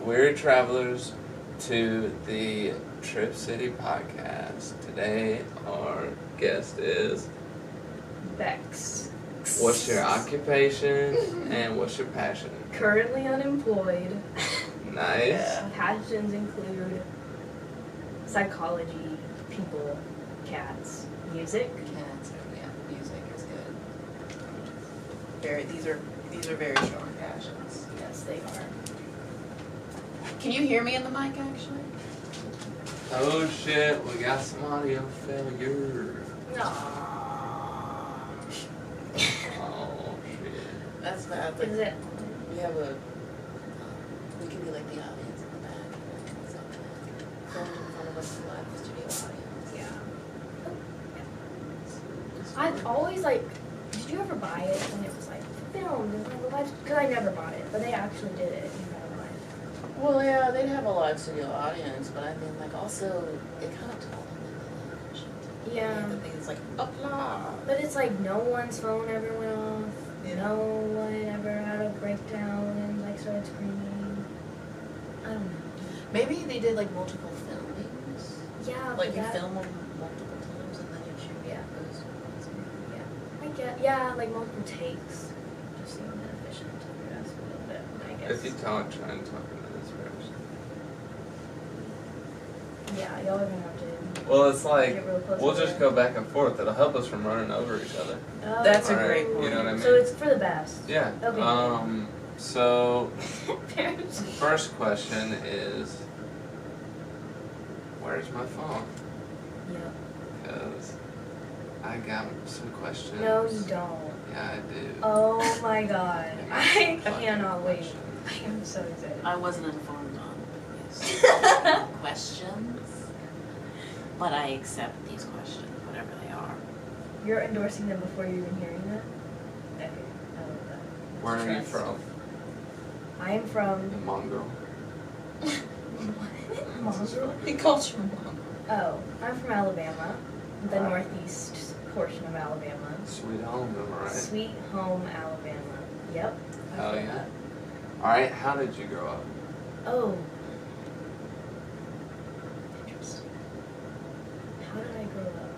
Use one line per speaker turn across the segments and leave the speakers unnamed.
We're travelers to the Trip City podcast. Today, our guest is
Bexx.
What's your occupation and what's your passion?
Currently unemployed.
Nice.
Yeah. Passions include psychology, people, cats, music.
Cats, yeah, music is good. These are very strong passions.
Yes, they are.
Can you hear me in the mic actually?
Oh shit, we got some audio failure.
Aww.
Oh shit.
That's bad.
Is it?
We have we can be like the audience in the back. So, filmed in front of us live studio audience.
Yeah. I've always did you ever buy it when it was filmed in front of a live? Because I never bought it, but they actually did it in front of a live.
Well, yeah, they'd have a live studio audience, but I mean, also, they kind of told them that the television.
Yeah.
The thing is applause.
But it's no one's phone ever went off.
Yeah.
No one ever had a breakdown and started screaming. I don't know.
Maybe they did multiple filmings.
Yeah,
You film them multiple times and then you shoot
Yeah.
those ones.
Yeah, multiple takes. Just seemed inefficient to the rest a little bit, I guess.
If you talk, try and talk into this first.
Yeah, y'all are gonna have to
Well, it's
get real close.
we'll
to
just
it.
go back and forth. It'll help us from running over each other.
Oh.
That's a
Alright,
great point.
You know what I mean?
So it's for the best.
Yeah.
Okay.
So first question is, where's my phone?
Yep.
Because I got some questions.
No, you don't.
Yeah, I do.
Oh my god. I
Fucking
cannot wait.
questions.
I am so excited.
I wasn't informed on these questions, but I accept these questions, whatever they are.
You're endorsing them before you're even hearing them? Okay, I love that.
Where are you
Trust.
from?
I am from...
The Mongrel.
Mongrel?
He calls you mom.
Oh, I'm from Alabama, the
Alright.
northeast portion of Alabama.
Sweet home, am I right?
Sweet home, Alabama. Yep. I
Hell
feel
yeah.
that.
Alright, how did you grow up?
Oh. Interesting. How did I grow up?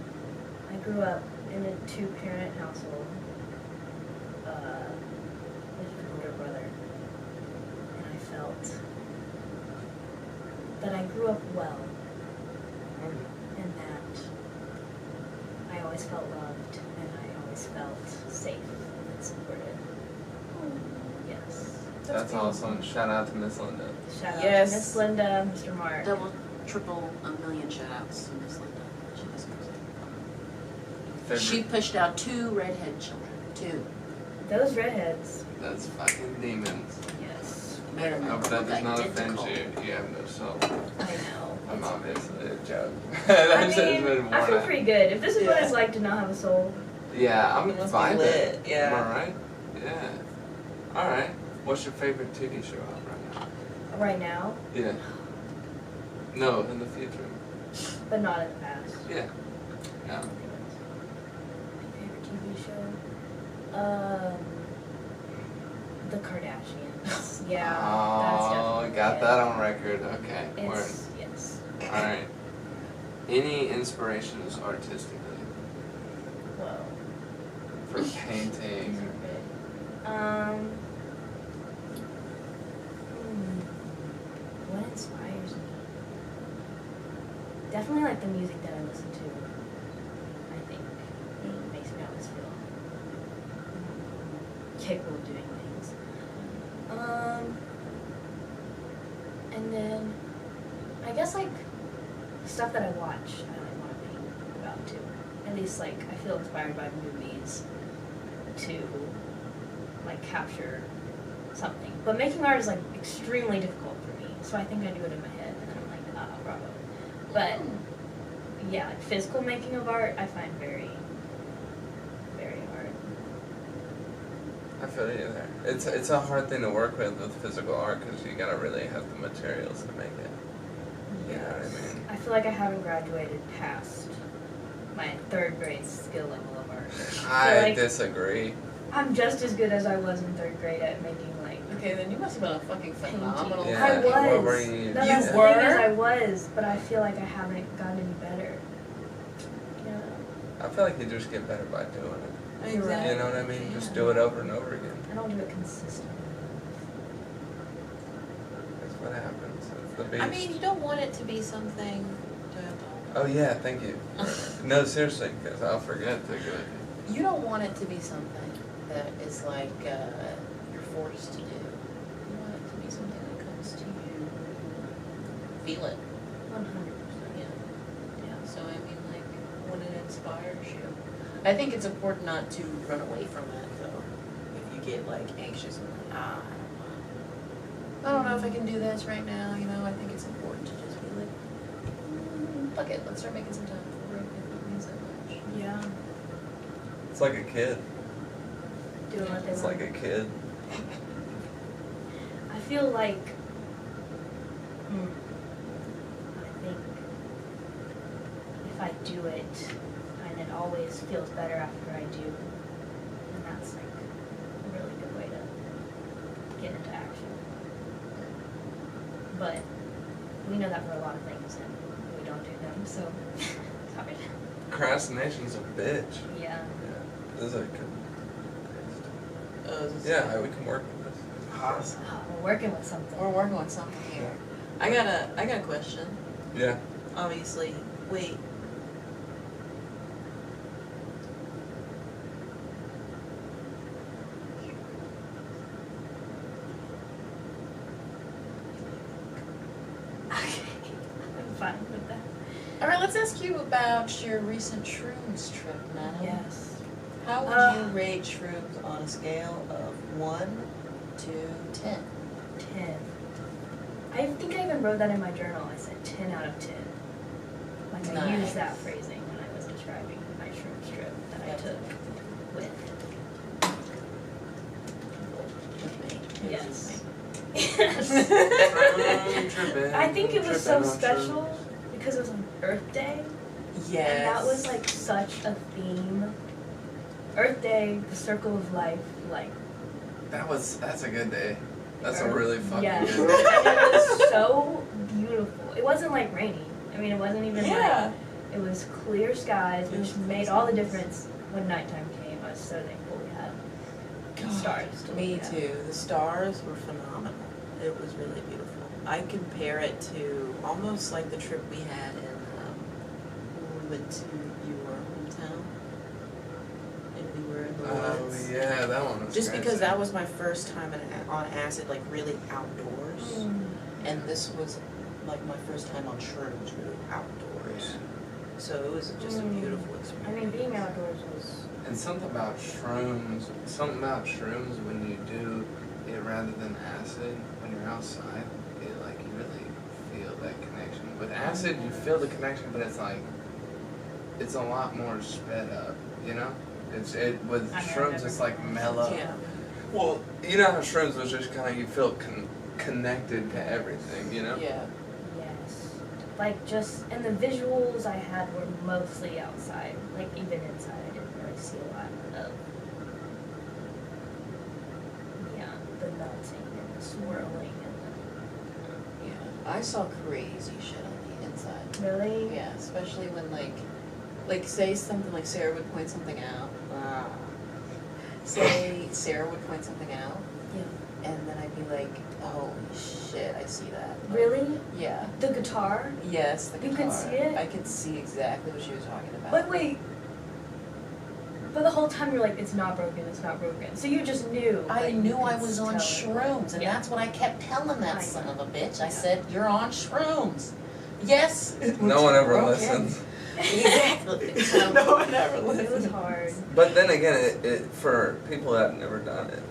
I grew up in a two-parent household with an older brother. And I felt that I grew up well. And that I always felt loved and I always felt safe and supported. Yes.
That's awesome. Shout out to Miss Linda.
Shout out
Yes.
to Miss Linda, Mr. Mark.
Double, triple, a million shout outs to Miss Linda. She pushed out 2 redhead children. 2.
Those redheads.
That's fucking demons.
Yes.
I hope that does not offend you. You have no soul.
I know.
I'm
It's-
obviously a joke.
I
That's
mean,
been
I
worn
feel
out.
pretty good. If this is what
Yeah.
it's like to not have a soul.
Yeah, I'm
It must be
vibing.
lit, yeah.
Am I right? Yeah. Alright. What's your favorite TV show out right now?
Right now,
Yeah. No, in the future.
but not in the past.
Yeah. No.
My favorite TV show? The Kardashians. Yeah. That's
Oh,
definitely
got
it.
that on record. Okay. Word.
It's, yes.
Alright. Any inspirations artistically?
Whoa.
For painting?
These are good. What inspires me? Definitely the music that I listen to. I think it makes me always feel capable of doing things. And then I guess stuff that I watch, I want to paint about too. At least I feel inspired by movies to capture something. But making art is extremely difficult for me. So I think I do it in my head and then I'm bravo. But yeah, physical making of art I find very, very hard.
I feel you there. It's a hard thing to work with physical art because you gotta really have the materials to make it. You know what I mean?
I feel like I haven't graduated past my 3rd grade skill level of art.
I disagree.
I'm just as good as I was in 3rd grade at making
Okay, then you must have been a fucking phenomenal
Yeah,
I was.
what were you-
No,
You
that's the
were?
thing is I was, but I feel like I haven't gotten any better. Yeah.
I feel like you just get better by doing it.
Exactly.
You know what I mean? Just do it over and over again.
I don't do it consistently.
That's what happens. It's the beast.
I mean, you don't want it to be something to
Oh yeah, thank you. No, seriously, because I'll forget to do it.
You don't want it to be something that is like you're forced to do. You want it to be something that comes to you. Feel it.
100%.
Yeah. So I mean, like when it inspires you, I think it's important not to run away from that though. If you get like anxious and like, I don't know if I can do this right now. You know, I think it's important to just be like, fuck it, let's start making some time for it. If it means that much.
Yeah.
It's like a kid.
Doing what they
It's
want.
like a kid.
I feel like, I think if I do it, and it always feels better after I do, then that's like a really good way to get into action. But we know that for a lot of things, and we don't do them, so it's hard.
Procrastination's a bitch.
Yeah.
Yeah. This is a good.
Yeah.
Yeah, we can work with this.
Awesome.
Oh, we're working with something.
We're working on something here. I got a question.
Yeah.
Obviously, wait.
Okay. I'm fine with that.
All right, let's ask you about your recent shrooms trip, Nana.
Yes.
How would you rate shrooms on a scale of 1 to 10?
10. I think I even wrote that in my journal. I said 10 out of 10. Like I
Nice.
used that phrasing when I was describing my shroom trip that I took with.
With me.
Yes.
Tripping,
I think it was so
tripping on
special
shrooms.
because it was on Earth Day.
Yes.
And that was like such a theme. Earth Day, the circle of life, like.
That's a good day. That's a really fucking
Yes.
good day.
And it was so beautiful. It wasn't like rainy. I mean, it wasn't even
Yeah.
like. It was clear skies, which made all the difference when nighttime came. I was so thankful we had stars to
Me
look at.
too. The stars were phenomenal. It was really beautiful. I compare it to almost like the trip we had in when we went to your hometown and we were in the
Oh
woods.
yeah, that one was
Just
crazy.
because that was my first time on acid, like really outdoors,
Mm.
and this was like my first time on shrooms, really outdoors. So it was just a beautiful
I
experience.
mean, being outdoors was.
And something about shrooms when you do it rather than acid, when you're outside, it like you really feel that connection. With acid, you feel the connection, but it's like, it's a lot more sped up, you know? With
I've
shrooms,
never
it's like mellow.
Yeah.
Well, you know how shrooms was just kind of, you feel connected to everything, you know?
Yeah.
Yes. Like just, and the visuals I had were mostly outside. Like even inside, I didn't really see a lot of, the melting and the swirling and
Yeah. I saw crazy shit on the inside.
the, really?
Yeah, especially when like say something like Sarah would point something out. Say Sarah would point something out,
Yeah.
and then I'd be like, "Holy shit, I see that." Like,
Really?
Yeah.
The guitar?
Yes, the
You
guitar.
could see it?
I could see exactly what she was talking about.
But wait. But the whole time you're like, it's not broken, it's not broken. So you just knew.
I
but you
knew I
could
was on
tell.
shrooms, and
Yeah.
that's what I kept telling that
I
son
know.
of a bitch. I
Yeah.
said, "You're on shrooms." Yes.
No one ever
Okay.
listens.
Exactly.
No one ever
It was
listened.
hard.
But then again, it for people that have never done it,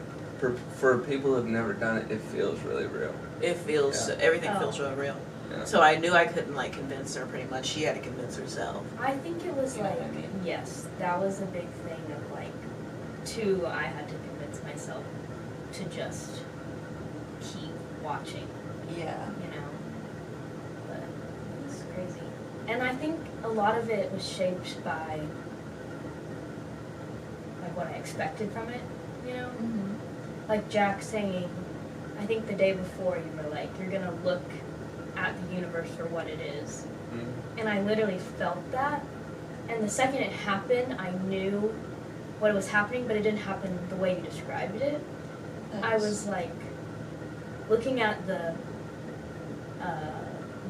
for people who have never done it, it feels really real.
It feels,
Yeah.
everything
Oh.
feels real.
Yeah.
So I knew I couldn't like convince her pretty much. She had to convince herself.
I think it was
You know
like,
what I mean?
yes, that was a big thing of like, two, I had to convince myself to just keep watching,
Yeah.
you know? But it was crazy. And I think a lot of it was shaped by like what I expected from it, you know?
Mm-hmm.
Like Jack saying, I think the day before you were like, you're gonna look at the universe for what it is.
Mm-hmm.
And I literally felt that. And the second it happened, I knew what was happening, but it didn't happen the way you described it. I was like looking at the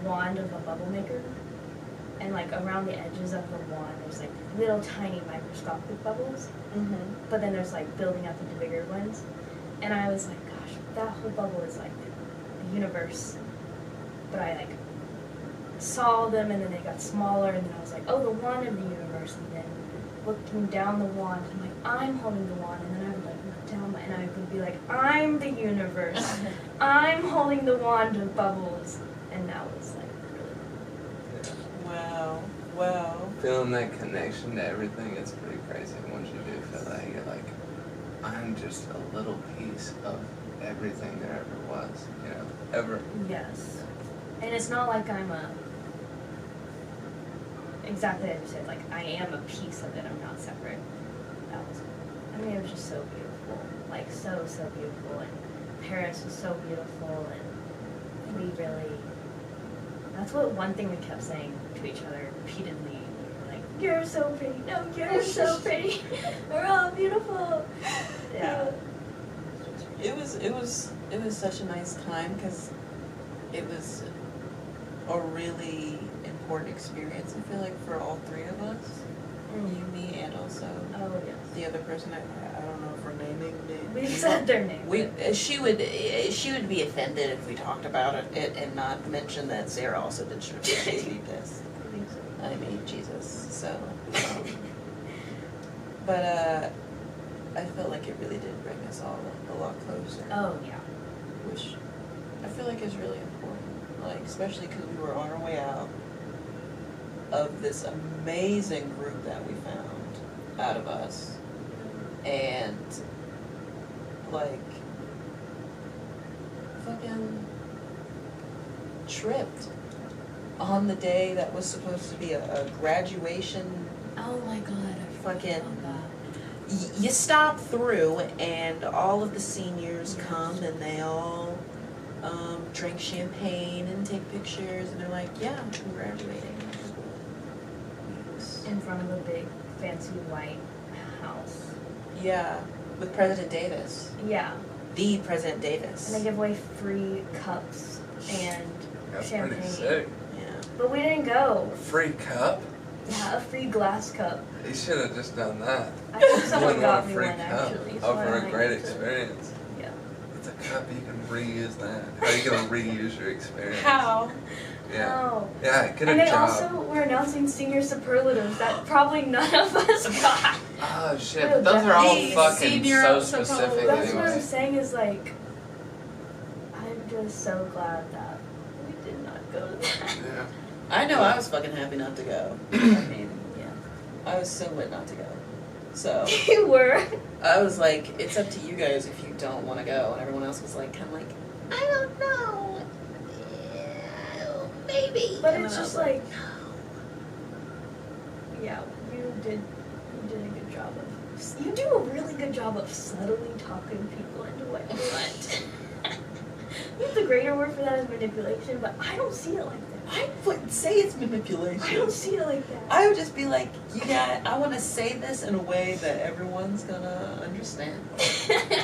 wand of a bubble maker, and like around the edges of the wand there's like little tiny microscopic bubbles, but then there's like building up into bigger ones. And I was like, gosh, that whole bubble is like the universe. But I like saw them, and then they got smaller, and then I was like, oh, the wand of the universe. And then looking down the wand, I'm like, I'm holding the wand, and then I would like look down, and I would be like, I'm the universe. I'm holding the wand of bubbles. And that was like really
Wow. Wow.
Feeling that connection to everything, it's pretty crazy. Once you do feel that, you're like, I'm just a little piece of everything there ever was, you know, ever.
yes. And it's not like I'm exactly as you said, like I am a piece of it, I'm not separate. That was, I mean, it was just so beautiful, like so beautiful, and Paris was so beautiful, and we really, that's what one thing we kept saying to each other repeatedly. We were like, you're so pretty, no, you're so pretty, we're all beautiful. Yeah.
It was such a nice time because it was a really important experience, I feel like, for all three of us. You, me, and also
Oh, yes.
the other person. I don't know if we're naming names.
We said their name.
She would be offended if we talked about it and not mention that Sarah also did Trippy. She'd be pissed.
I think so.
I mean, Jesus. So, but I felt like it really did bring us all a lot closer.
Oh, yeah.
Which I feel like is really important. Like, especially because we were on our way out of this amazing group that we found out of us, and like fucking tripped on the day that was supposed to be a graduation.
Oh my God, I
Fucking-
forgot that.
You stop through and all of the seniors come and they all drink champagne and take pictures, and they're like, yeah, I'm graduating.
In front of a big fancy white house.
Yeah, with President Davis.
Yeah.
The President Davis.
And they give away free cups and
That's
champagne.
pretty sick.
Yeah.
But we didn't go.
A free cup?
Yeah, a free glass cup.
You should have just done that.
I think
You
someone
wouldn't
got
want
me
a free
one
cup
actually. So
over
I
a
might
great
use it.
experience.
Yeah.
It's a cup, you can reuse that. How are you gonna reuse your experience?
How?
Yeah.
Oh.
Yeah, get
And
a
they
job.
also were announcing senior superlatives that probably none of us got.
Oh shit,
Real
those are all
Hey,
fucking
senior
so
also
specific
probably-
That's what I'm
anyway.
saying is like, I'm just so glad that we did not go to that.
Yeah.
I know I was fucking happy not to go. I mean,
Yeah.
I was so lit not to go. So,
You were.
I was like, it's up to you guys if you don't want to go. And everyone else was like, kind of like, I don't know. Yeah, maybe.
But
And
it's
then I
just
was
like, yeah, you did a good job of, you do a really good job of subtly talking people into what you want. I think the greater word for that is manipulation, but I don't see it like that.
I wouldn't say it's manipulation.
I don't see it like that.
I would just be like, I want to say this in a way that everyone's gonna understand.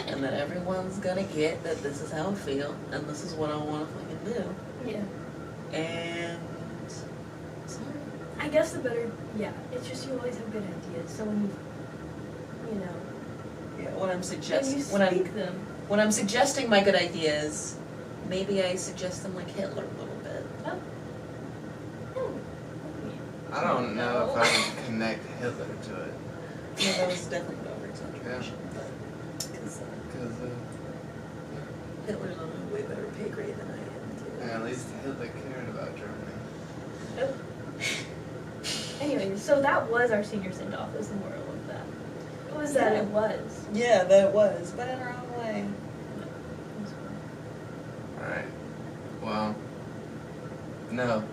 And that everyone's gonna get that this is how I feel, and this is what I want to fucking do.
Yeah.
And sorry.
I guess the better, yeah, it's just you always have good ideas, so when you know,
Yeah, when I'm
when you
when
speak them.
when I'm suggesting my good ideas, maybe I suggest them like Hitler a little bit.
Oh. Oh.
I don't know if I would connect Hitler to it.
Yeah, that was definitely an over-exaggeration, but because
Because,
Hitler's on a way better pay grade than I am too.
yeah, at least Hitler cared about Germany.
Oh. Anyway, so that was our senior send-off, is the moral of that. It was that
Yeah.
it was.
Yeah, that was, but in our own way.
Alright. Well, no.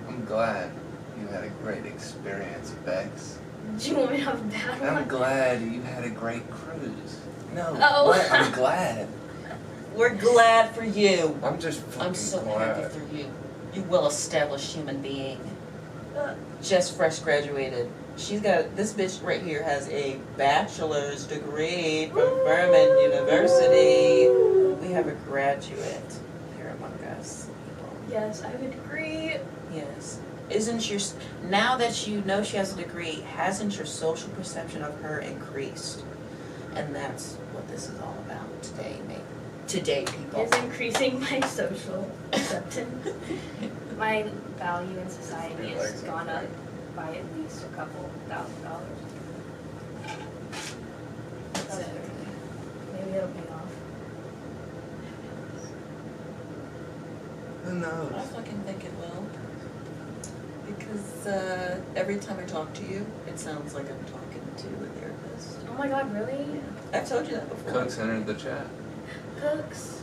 I'm glad you had a great experience, Bexx.
Do you want me to have a bad one?
I'm glad you had a great cruise. No,
Oh.
what? I'm glad.
We're glad for you.
I'm just fucking
I'm so
glad.
happy for you. You well-established human being.
Uh,
Just fresh graduated. She's got, this bitch right here has a bachelor's degree from Furman University. We have a graduate here among us.
Yes, I have a degree.
Yes. Isn't your, now that you know she has a degree, hasn't your social perception of her increased? And that's what this is all about today, mate. Today, people.
Is increasing my social acceptance. My value in society has gone up by at least a couple $1,000.
Exactly.
Maybe it'll pay off.
Who knows?
I fucking think it will. Because every time I talk to you, it sounds like I'm talking to a therapist.
Oh my god, really?
I've told you that before.
Cooks entered the chat.
Cooks.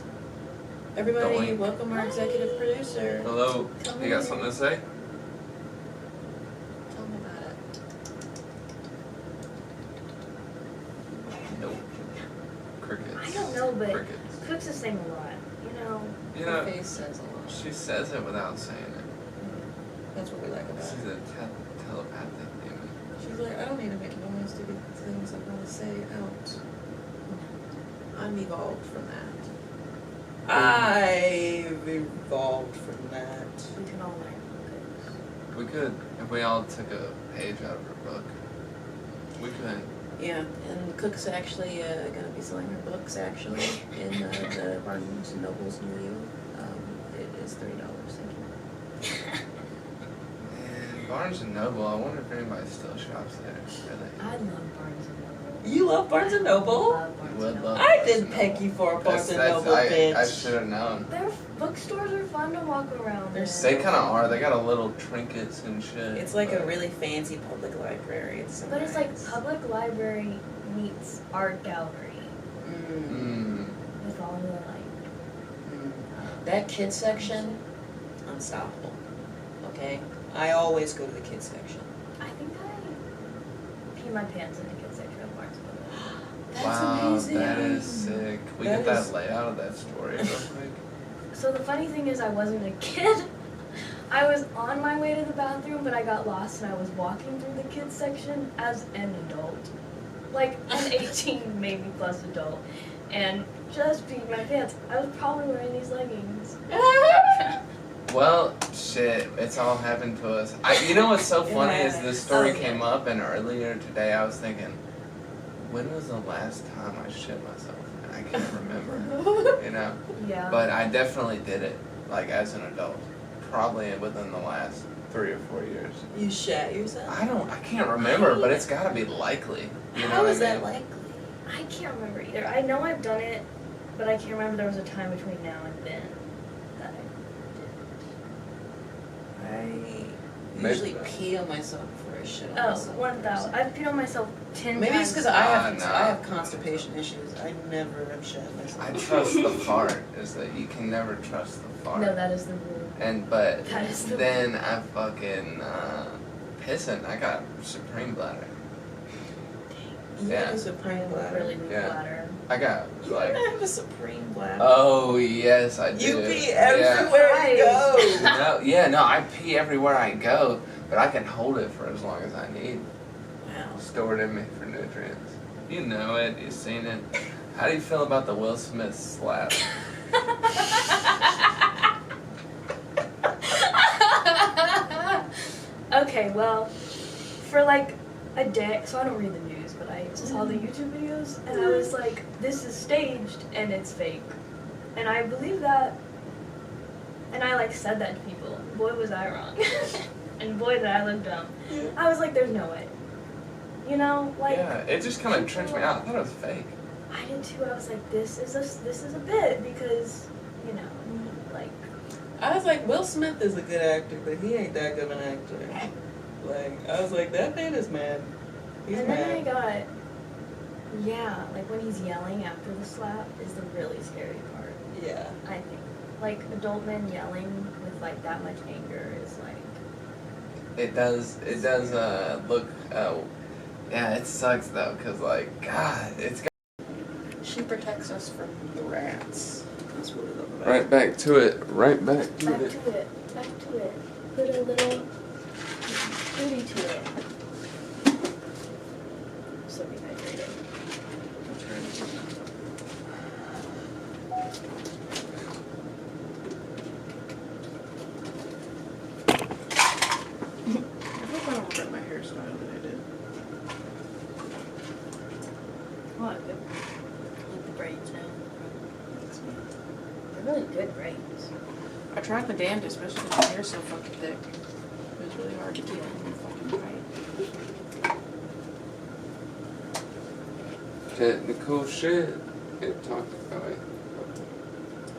Everybody,
Doink.
welcome our executive producer.
Hello.
Come
You got
in.
something to say?
Tell me about it.
Nope. Crickets.
I don't know, but
Crickets.
Cooks is saying a lot.
You
Her
know,
face says a lot.
she says it without saying it.
That's what we like about
She's
her.
a telepathic demon.
She's like, I don't need to make noise to get the things I want to say out. I'm evolved from that. I've evolved from that.
We can all learn
We could, if we all took a page out of her book. We could.
Yeah, and Cook's actually going to be selling her books actually in the Barnes and Nobles near you. It is $30. Thank you.
And Barnes and Noble, I wonder if anybody still shops there. Really?
I love Barnes and Noble.
You love Barnes and Noble?
Love Barnes
Would
and
love-
Noble.
I didn't peg you for a Barnes and Noble, bitch.
I should have known.
Their bookstores are fun to walk around.
They're
in.
so
They kind of are. They got a little trinkets and shit.
It's like a
but-
really fancy public library. It's so
But it's like
nice.
public library meets art gallery
Mm.
with all the like.
That kids section, unstoppable. Okay? I always go to the kids section.
I think I pee my pants in the kids section of Barnes and Noble.
That's
Wow,
amazing.
that is sick. We
That
get that
is-
layout of that story real quick.
So the funny thing is, I wasn't a kid. I was on my way to the bathroom, but I got lost and I was walking through the kids section as an adult, like an 18 maybe plus adult, and just peed my pants. I was probably wearing these leggings.
Well, shit, it's all happened to us. You know what's so
It
funny is
has.
this story
Oh, yeah.
came up, and earlier today I was thinking, when was the last time I shit myself? And I can't remember, you know?
Yeah.
But I definitely did it, like as an adult, probably within the last 3 or 4 years.
You shat yourself?
I can't remember, but it's gotta be likely. You know
How
what
is
I
that
mean?
likely?
I can't remember either. I know I've done it, but I can't remember there was a time between now and then that I
I
Maybe-
usually pee on myself before I shit on
didn't. Oh,
myself.
1,000. I've peed on myself 10
Maybe
times.
it's because I
Nah.
have constipation issues. I never have shit myself.
I trust the fart, is that you can never trust the fart.
No, that is the rule.
But
That is the
then I fucking pissing. I got supreme bladder.
You
Yeah.
have a
I have
supreme
a
bladder.
really weak
Yeah.
bladder.
I got
You
like,
don't have a supreme bladder.
oh yes, I do.
You pee
Yeah.
everywhere you go.
No, I pee everywhere I go, but I can hold it for as long as I need.
Wow.
Stored in me for nutrients. You know it. You've seen it. How do you feel about the Will Smith slap?
Okay, well, for like a day, so I don't read the news, but I saw the YouTube videos, and I was like, this is staged and it's fake. And I believe that, and I like said that to people. Boy, was I wrong. And boy, did I look dumb. I was like, there's no way. You know, like,
Yeah, it just kind of tripped me out. I thought it was fake.
I did too. I was like, this is a bit because, you know, like,
I was like, Will Smith is a good actor, but he ain't that good of an actor. Like, I was like, that man is mad. He's
and then I
mad.
got, yeah, like when he's yelling after the slap is the really scary part.
Yeah.
I think, like, adult men yelling with like that much anger is like,
It does look, yeah, it sucks though, cause like, God, it's got
She protects us from the rats.
that's what we love about
Right back to it. Right back to
Back
it.
to it. Back to it. Put a little booty to it. So dehydrated.
That's right.
I hope I don't regret my hairstyle that I did.
Oh, good.
I like the braids now.
They're really good braids.
I tried my damnedest, especially because my hair's so fucking thick. It was really hard to keep it fucking tight.
Technical shit. Get talked about it.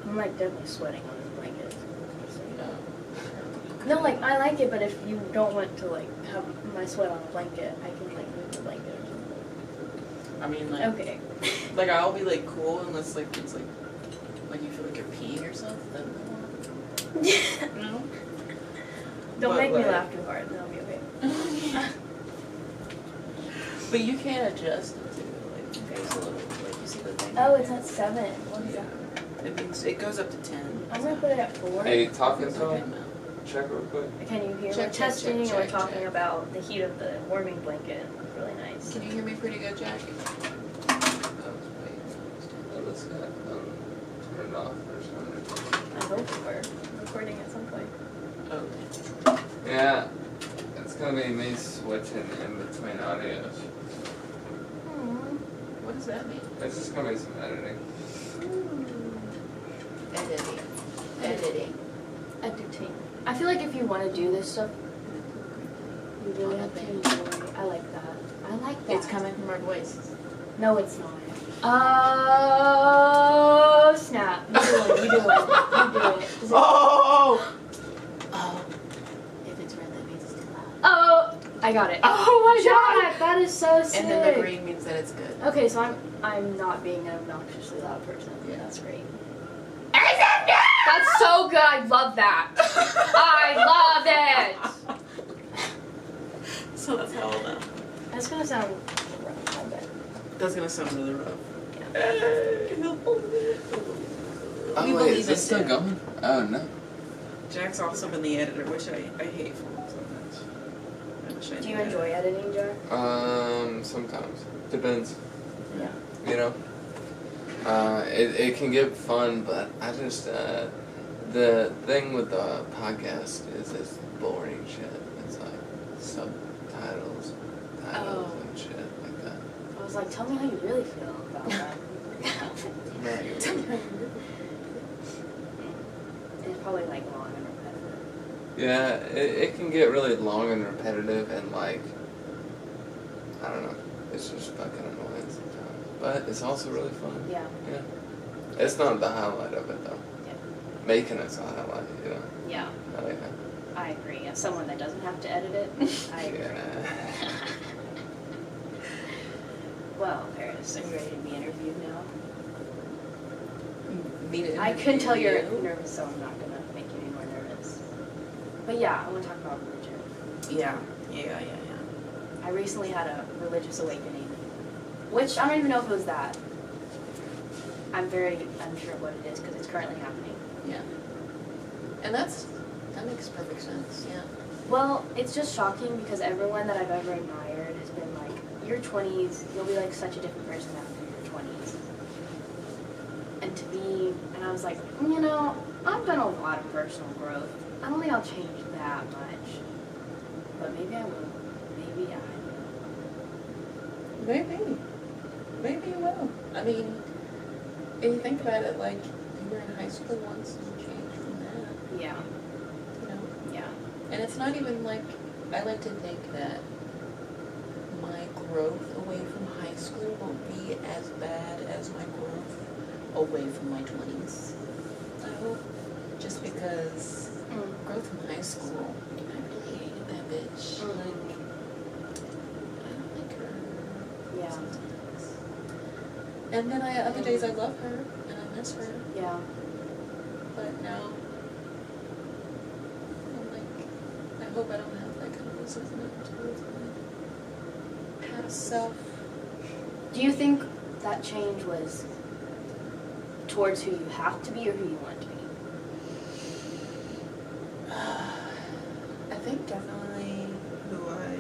I'm like definitely sweating on this blanket. So,
No.
no, like I like it, but if you don't want to like have my sweat on a blanket, I can like move the blanket or something.
I mean, like,
Okay.
like I'll be like cool unless like it's like you feel like you're peeing yourself. Then no.
Don't
But,
make me
like-
laugh too hard, then I'll be okay.
But you can adjust it too. Like, okay, so like you see the thing.
Oh, it's at 7. What is that?
It means it goes up to 10.
I'm gonna put it at 4.
Hey, talking
It's
to
okay
him?
now.
Check real quick.
Can you hear?
Check,
We're
check,
testing
check,
and we're
check,
talking
check.
about the heat of the warming blanket. It's really nice.
Can you hear me pretty good, Jack?
Let's get turn it off or something.
I hope we're recording at some point.
Oh.
Yeah. It's gonna be me switching in between audios.
What does that mean?
It's just gonna be some editing.
Editing. Editing.
Editing. I feel like if you want to do this stuff, you really have to enjoy. I like that. I like that.
It's coming from our voices.
No, it's not. Oh, snap. You do it. You do it. You do it. Is it-
Oh!
Oh. If it's red, that means it's too loud.
Oh, I got it.
Oh my
Jack, that is so sick.
And then the green means that it's good.
Okay, so I'm not being an obnoxiously loud person.
Yeah.
That's great. That's so good. I love that. I love it.
So that's how I'll know.
That's gonna sound rough, I bet.
That's gonna sound really rough.
Oh,
We
wait,
believe
is this
in
still
Jack.
going? Oh, no.
Jack's also been the editor, which I hate for him so much. I wish I
Do you
knew
enjoy editing, Jar?
Sometimes. Depends.
Yeah.
You know? It can get fun, but I just, the thing with the podcast is it's boring shit. It's like subtitles, titles,
Oh.
and shit like that.
I was like, tell me how you really feel about that.
Right.
Tell me how you really feel. It's probably like long and repetitive.
Yeah, it can get really long and repetitive and like, I don't know, it's just fucking annoying sometimes. But it's also really fun.
Yeah.
Yeah. It's not the highlight of it though.
Yeah.
Making it's the highlight, you know.
Yeah.
I like that.
I agree. As someone that doesn't have to edit it, I agree.
Yeah.
Well, Paris, are you ready to be interviewed now?
Me to
I can tell you're
interview you?
nervous, so I'm not gonna make you any more nervous. But yeah, I want to talk about religion.
Yeah.
I recently had a religious awakening, which I don't even know if it was that. I'm very unsure what it is because it's currently happening.
Yeah. And that makes perfect sense, yeah.
Well, it's just shocking because everyone that I've ever admired has been like, your 20s, you'll be like such a different person after your 20s. And to me, and I was like, you know, I've done a lot of personal growth. I don't think I'll change that much. But maybe I will. Maybe I will.
Maybe you will. I mean, if you think about it, like, you were in high school once and you changed from that,
Yeah.
you know?
Yeah.
And it's not even like, I like to think that my growth away from high school won't be as bad as my growth away from my 20s. I hope. Just because growth from high school, I really hated that bitch.
Mhm.
Like, I don't like her.
Yeah.
Sometimes. And then other days I love her and I miss her.
Yeah.
But now, I'm like, I hope I don't have that kind of resentment towards my past self.
Do you think that change was towards who you have to be or who you want to be?
I think definitely who I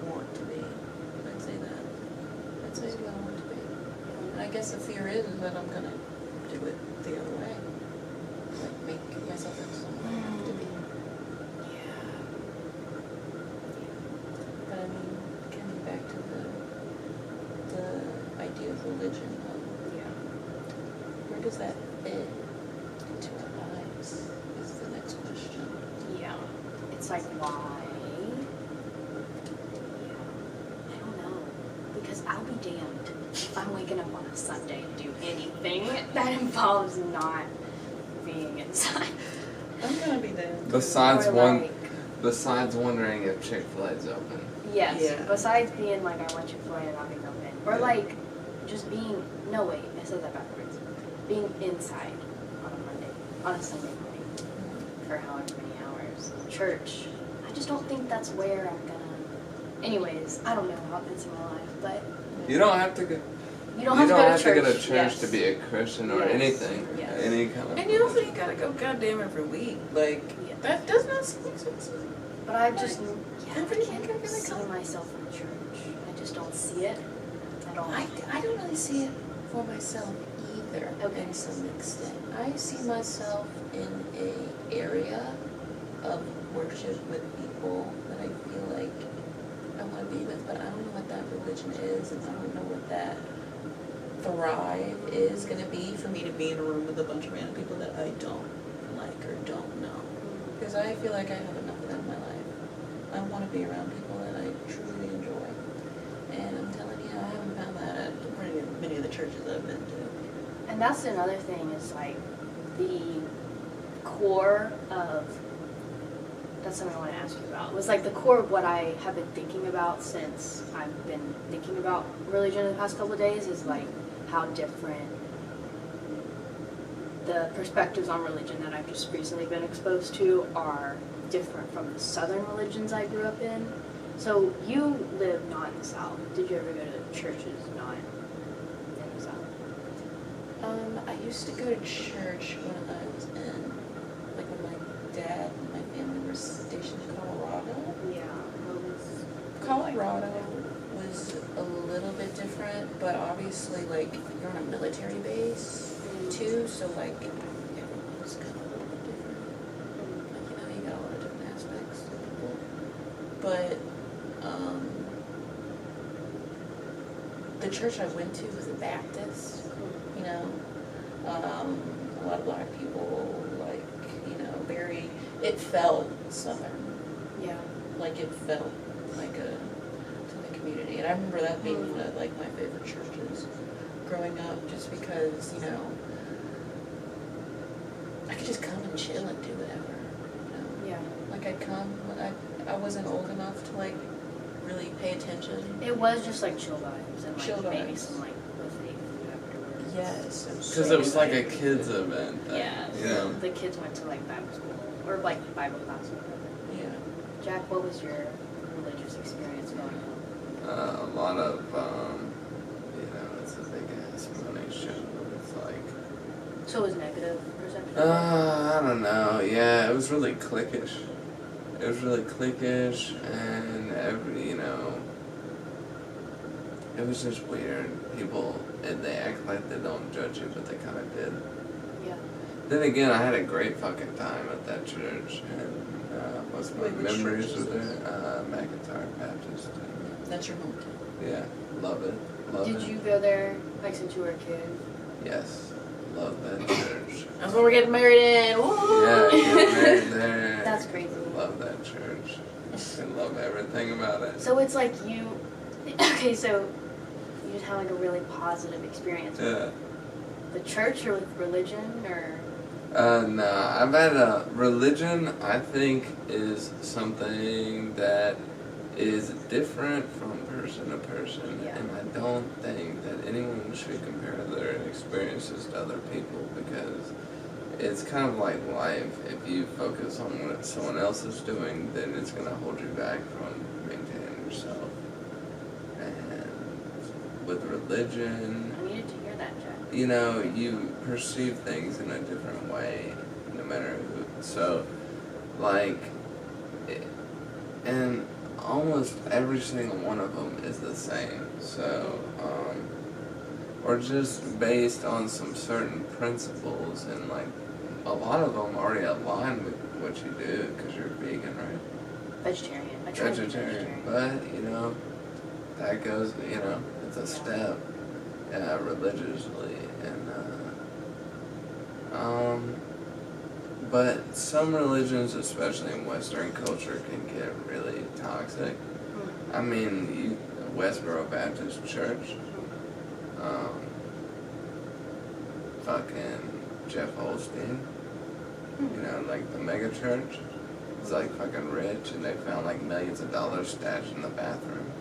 want to be. I'd say that. I'd say who I want to be. And I guess the fear is that I'm gonna do it the other way. Like make myself into someone I have to be.
Yeah.
But I mean, coming back to the idea of religion,
Yeah.
where does that fit into our lives is the next question.
Yeah. It's like, why? Yeah. I don't know. Because I'll be damned if I'm waking up on a Sunday to do anything that involves not being inside.
I'm gonna be there.
Besides
Or
besides wondering if Chick-fil-A's open.
Yes.
Yeah.
Besides being like, I want Chick-fil-A and not being open. Or
Yeah.
like, just being, no wait, I said that backwards. Being inside on a Monday, on a Sunday morning, for however many hours. Church, I just don't think that's where I'm gonna, anyways, I don't know how it fits in my life, but
You don't have to go.
you don't have to go to church.
Church to be a Christian or
Yes.
anything.
Yes.
Any kind of.
And you also ain't gotta go goddamn every week. Like,
Yeah.
that does not make sense.
But I just,
Like,
I
every
can't
week I gotta
see
come.
myself in church. I just don't see it at all.
I don't really see it for myself either,
Okay.
in some extent. I see myself in a area of worship with people that I feel like I want to be with, but I don't know what that religion is, and I don't know what that thrive is going to be
For me to be in a room with a bunch of random people that I don't like or don't know.
because I feel like I have enough of that in my life. I want to be around people that I truly enjoy, and I'm telling you, I haven't found that at
Many of the churches I've been to.
And that's another thing is like the core of, that's something I want to ask you about, was like the core of what I have been thinking about since I've been thinking about religion in the past couple of days is like how different the perspectives on religion that I've just recently been exposed to are different from the southern religions I grew up in. So you live not in the South. Did you ever go to churches not in the South?
I used to go to church when I was in, like when my dad and my family were stationed in Colorado.
Yeah.
Colorado was a little bit different, but obviously, like, you're on a military base too, so like everyone's kind of a little bit different. Like, you got a lot of different aspects of people. But the church I went to was a Baptist, you know. A lot of black people, like, very, it felt Southern.
Yeah.
Like, it felt like to the community. And I remember that being one of, like, my favorite churches growing up, just because, I could just come and chill and do whatever,
Yeah.
Like, I'd come when I wasn't old enough to, like, really pay attention.
It was just like chill vibes and like
Chill
maybe
vibes.
some like buffet food afterwards.
Yes.
Because it was like a kids event.
Yeah.
You know.
The kids went to like Bible school or like Bible class or whatever.
Yeah.
Jack, what was your religious experience growing up?
A lot of, it's a big ass money show. It's like,
So it was negative perception?
I don't know. Yeah, it was really cliquish. It was really cliquish, and it was just weird. People, they act like they don't judge you, but they kind of did.
Yeah.
Then again, I had a great fucking time at that church, and most of my
Wait, which
memories
church
were
is this?
there. McIntyre Baptist.
That's your hometown.
Yeah, love it. Love
Did
it.
you go there like since you were a kid?
Yes, love that church.
That's where we're getting married in. Woo!
Yeah, get married there.
That's crazy.
Love that church. I love everything about it.
So it's like you, okay, so you just had like a really positive experience with
Yeah.
the church or with religion or?
No, I've had religion, I think, is something that is different from person to person,
Yeah.
and I don't think that anyone should compare their experiences to other people, because it's kind of like life. If you focus on what someone else is doing, then it's going to hold you back from maintaining yourself. And with religion,
I needed to hear that, Jack.
you know, you perceive things in a different way, no matter who. So, like, and almost every single one of them is the same. So, or just based on some certain principles, and like a lot of them already align with what you do because you're vegan, right?
Vegetarian. I try to be
Vegetarian, but you know, that goes, you know, it's a step, religiously, and but some religions, especially in Western culture, can get really toxic. I mean, Westboro Baptist Church, fucking Jeff Holstein, you know, like the mega church. It's like fucking rich, and they found like millions of dollars stashed in the bathroom.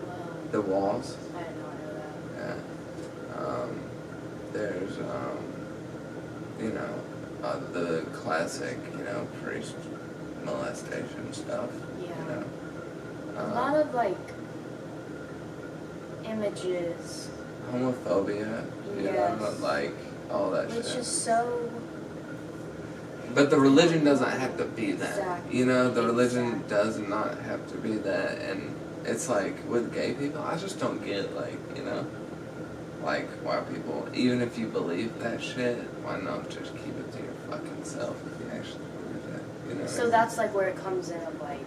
Wow.
The walls.
I did not know that.
Yeah. There's, you know, the classic, you know, priest molestation stuff.
Yeah.
You know.
A lot of like images,
Homophobia. You
Yes.
know, like all that
which
shit.
is so.
But the religion doesn't have to be that.
Exactly.
You know, the religion
Exactly.
does not have to be that. And it's like with gay people, I just don't get, like, you know, like why people, even if you believe that shit, why not just keep it to your fucking self if you actually believe that? You know what I
So
mean?
that's like where it comes in of like,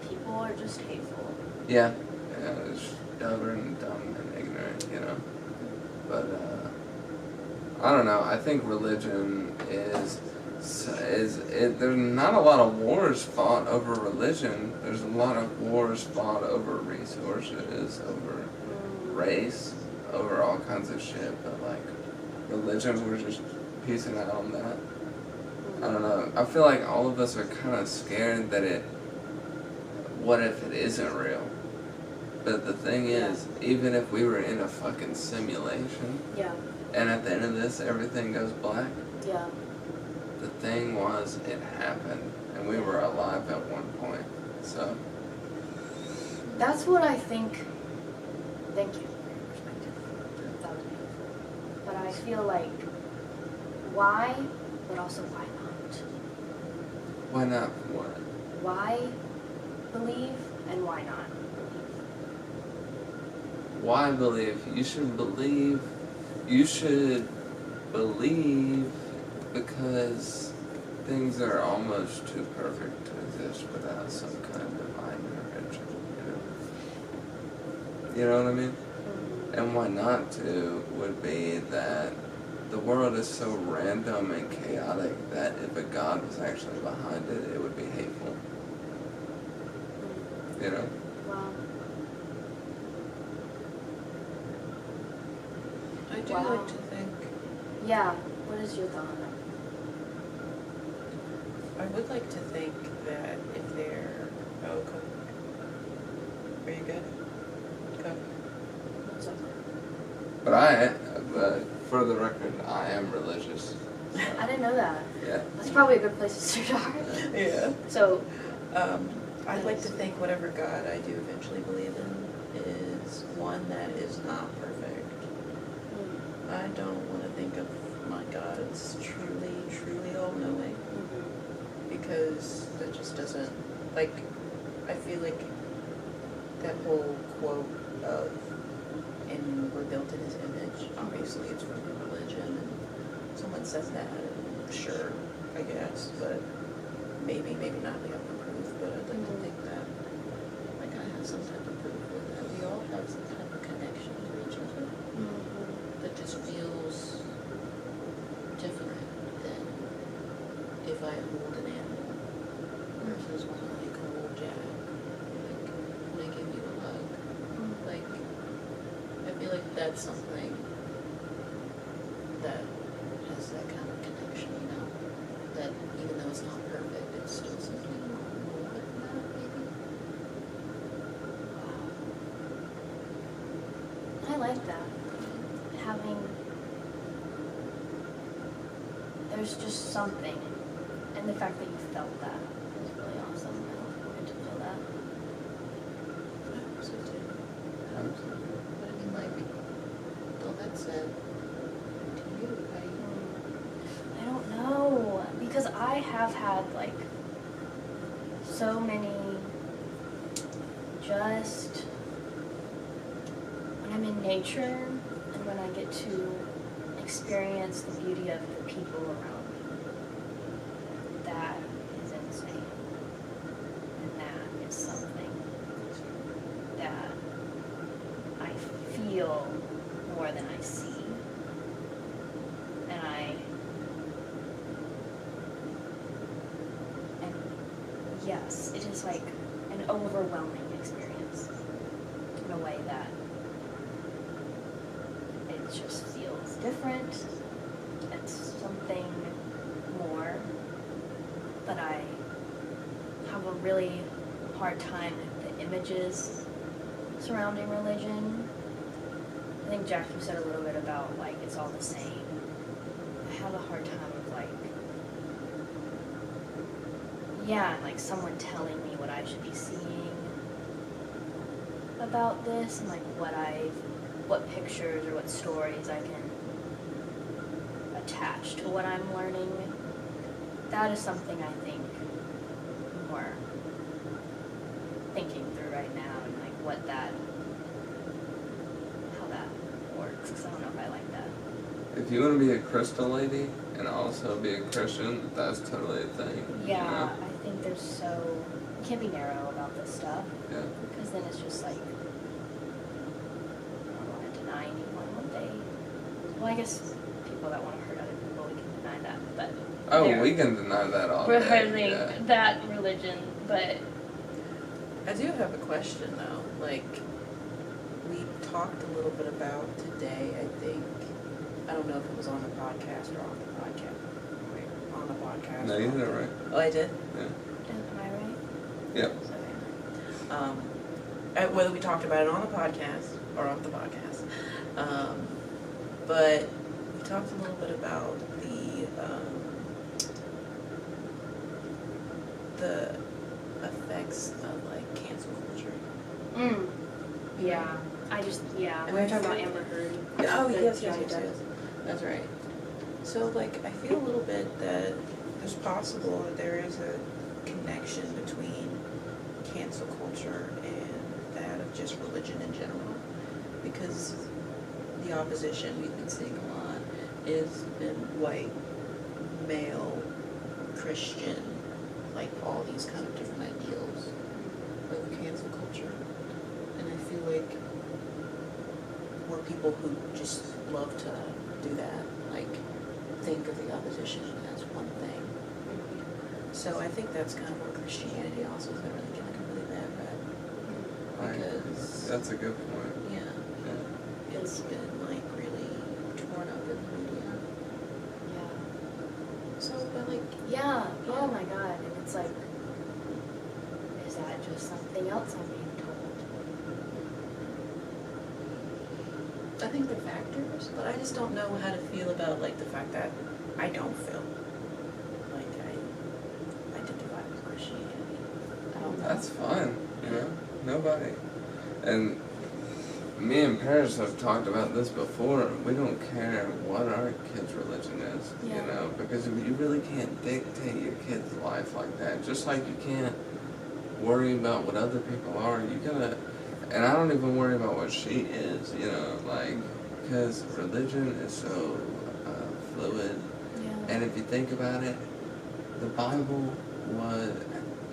people are just hateful.
Yeah. Yeah, it's stubborn and dumb and ignorant, you know. But, I don't know. I think religion there's not a lot of wars fought over religion. There's a lot of wars fought over resources, over race, over all kinds of shit. But like religion, we're just piecing out on that. I don't know. I feel like all of us are kind of scared that what if it isn't real? But the thing is, even if we were in a fucking simulation,
Yeah.
and at the end of this, everything goes black.
Yeah.
The thing was, it happened, and we were alive at one point. So,
That's what I think. Thank you for your perspective. That was beautiful. But I feel like, why, but also why not?
why not? What?
Why believe and why not believe?
Why believe? You should believe. You should believe because things are almost too perfect to exist without some kind of divine intervention. You know what I mean? And why not to would be that the world is so random and chaotic that if a God was actually behind it, it would be hateful. You know?
Wow.
I do
Wow.
like to think,
Yeah. What is your thought on that?
I would like to think that if they're, oh, Coke. Are you good? Coke.
What's up?
But for the record, I am religious.
I didn't know that.
Yeah.
That's probably a good place to start.
Yeah.
So,
I'd like to think whatever God I do eventually believe in is one that is not perfect. I don't want to think of my God as truly, truly all-knowing, because that just doesn't, like, I feel like that whole quote of, and we're built in his image, obviously it's from a religion, and someone says that, and sure, I guess, but maybe not beyond the proof, but I'd like to think that, like, I have some type of proof with that. We all have some type of connection to each other that just feels different than if I hold an animal versus when I hold Jack, like, when I give you a hug. Like, I feel like that's something that has that kind of connection, you know? That even though it's not perfect, it's still something more than that, maybe?
I like that. Having, there's just something, and the fact that you felt that is really awesome. I hope people get to feel that.
I hope so too. But I mean, like, don't That's it. To you, how do you?
I don't know, because I have had like so many just when I'm in nature and when I get to experience the beauty of the people around me. That is insane. And that is something that I feel more than I see. And yes, it is like an overwhelming experience in a way that it just feels different. It's something more, but I have a really hard time with the images surrounding religion. I think Jack, you said a little bit about like it's all the same. I have a hard time with like, yeah, and like someone telling me what I should be seeing about this and like what pictures or what stories I can attach to what I'm learning. That is something I think more thinking through right now and like how that works, because I don't know if I like that.
If you want to be a crystal lady and also be a Christian, that's totally a thing.
Yeah,
You know?
I think you can't be narrow about this stuff.
Yeah.
Because then it's just like, I don't want to deny anyone what they, well, I guess people that want to hurt other people, we can deny that, but.
Oh,
they're
we can deny that all day.
regarding
Yeah.
that religion, but.
I do have a question though, like, we talked a little bit about today, I think, I don't know if it was on the podcast or off the podcast. Wait, on the podcast.
No, you did it right.
Oh, I did?
Yeah.
Am I right?
Yep.
Whether we talked about it on the podcast or off the podcast. But we talked a little bit about the effects of like cancel culture.
Yeah,
And
we were
I
talking about
feel-
Amber Heard.
Oh,
The
yes,
Johnny
yes.
Depp.
That's right. So like, I feel a little bit that it's possible that there is a connection between cancel culture and that of just religion in general. Because the opposition we've been seeing a lot has been white, male, Christian, like all these kind of different ideals of cancel culture. And I feel like we're people who just love to do that, like think of the opposition as one thing. So I think that's kind of where Christianity also is really getting like a really bad rep. Because
That's a good point.
yeah, it's been like really torn up in the media.
Yeah.
So, but like,
Yeah, oh my god, and it's like, is that just something else I'm being told?
I think they're factors, but I just don't know how to feel about like the fact that I don't feel like I identify with Christianity. I don't know.
That's fine, you know? Nobody. And me and Paris have talked about this before. We don't care what our kid's religion is,
Yeah.
you know? Because you really can't dictate your kid's life like that. Just like you can't worry about what other people are. You gotta, and I don't even worry about what she is, you know? Like, because religion is so fluid.
Yeah.
And if you think about it, the Bible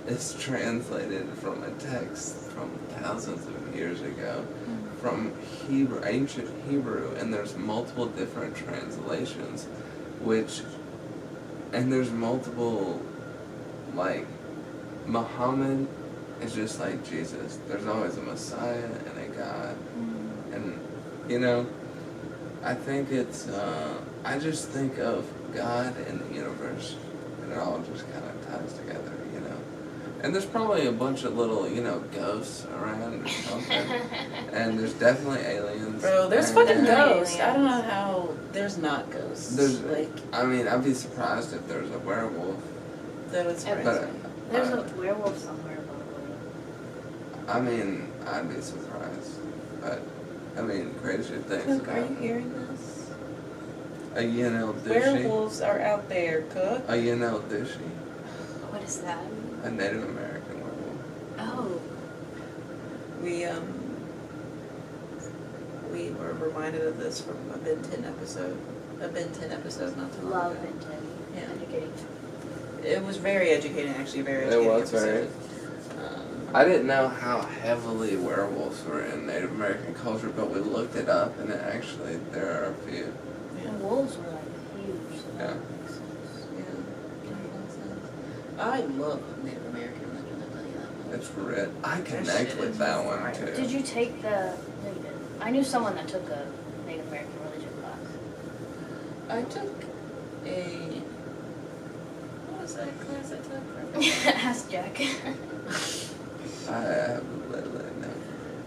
is translated from a text from thousands of years ago, from Hebrew, ancient Hebrew, and there's multiple different translations, and there's multiple, like, Muhammad is just like Jesus. There's always a Messiah and a God, and, you know, I think I just think of God and the universe, and it all just kind of ties together, you know. And there's probably a bunch of little, you know, ghosts around or something. And there's definitely aliens.
Bro, there's
and
fucking
Definitely
ghosts. I don't know how there's not ghosts.
I mean, I'd be surprised if there's a werewolf.
that would surprise
But,
me.
There's a werewolf somewhere, probably.
I mean, I'd be surprised. But I mean, crazier things
Cook,
have
are you
happened.
hearing this?
A Yinel Dushi.
Werewolves are out there, Cook.
A Yinel Dushi.
What is that?
A Native American werewolf.
Oh.
We were reminded of this from a Ben 10 episode. A Ben 10 episode not too long
Love
ago.
and Teddy.
Yeah.
Educating.
It was very educating, actually, very
It
educating
was very-
episode.
I didn't know how heavily werewolves were in Native American culture, but we looked it up, and there are a few.
Yeah.
And wolves were like huge. So
Yeah.
that makes sense.
Yeah. I love Native American religion, I tell you that much.
It's red. I
That
connect
shit
with
is
that one
fire.
too.
Did you take the? No, you didn't. I knew someone that took a Native American religion class.
I took a... What was that class I took?
Ask Jack.
I have literally no.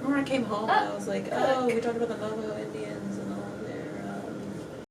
Remember I came home and I was like, oh, we talked about the Navajo